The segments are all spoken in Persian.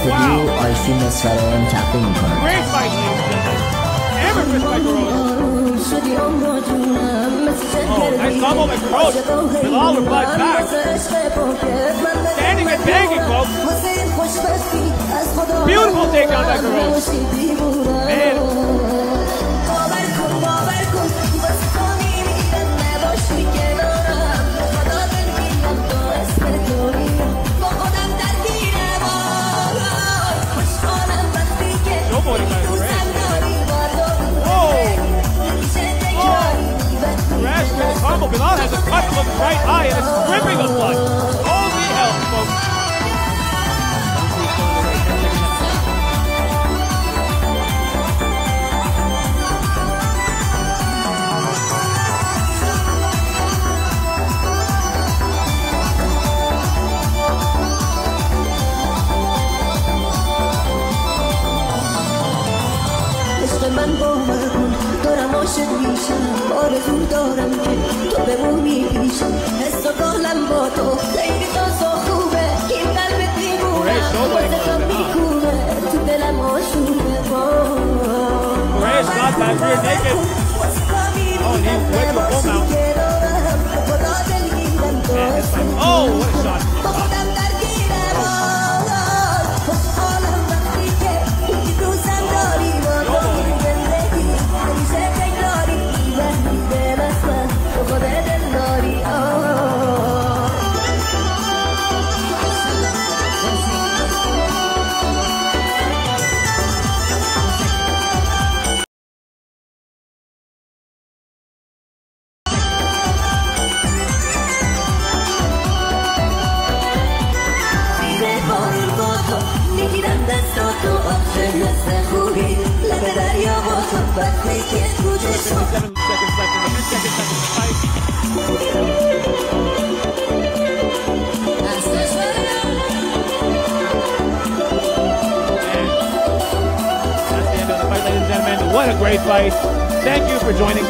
استودیو آیسی مصفران تقدیم می‌کند. Great fight, ladies and gentlemen. Hammer fist by Feroz. Oh, nice combo by Feroz. Bilal replies back. Standing and banging, folks. Beautiful takedown by Feroz. Man. Showboating by Feroz. Whoa! Oh! Crash with a combo. Bilal has a cut to the right eye and it's dripping with blood. Holy hell, folks. من باور کن دارم عاشق میشم آرزو دارم که تو بمونی پیشم حس و حالم با تو خیلی تازه خوبه این قلب دیوونه واسه تو میکونه تو دلم آشوبه Reyes got that rear naked. Oh, he went to a full mount. Man, it's like, oh, what a shot. What a great fight. Thank you for joining.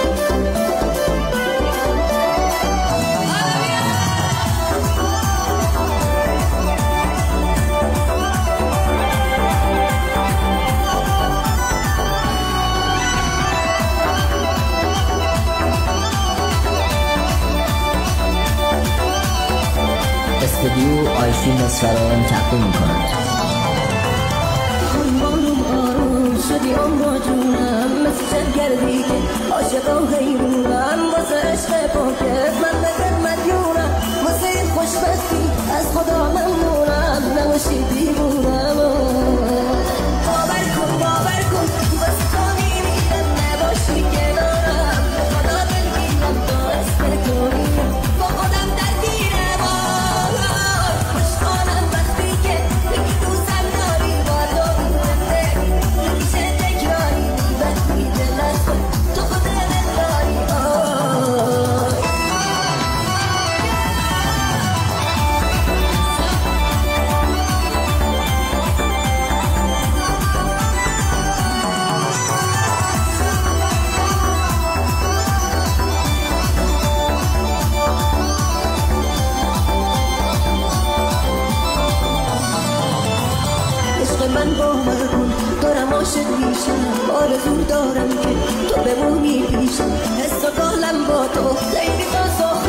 استودیو آیسی مصفران تقدیم می‌کند. شدی عمر جونم مثل سرگردی که عاشق و حیرونم واسه عشق پاکت من بزن مدیونم واسه این خوشبختی از خدا ممنونم نباشی دیوونم باور کن واسه تو میمیرم نباشی کنارم خدا بمیرم تو عشق کنیم با خودم درگیرم خوشحالم وقتی که بگی دوستم داری با تو من باور کن دارم عاشق میشم آرزو دارم که تو بمونی پیشم حس و حالم با تو خیلی تازه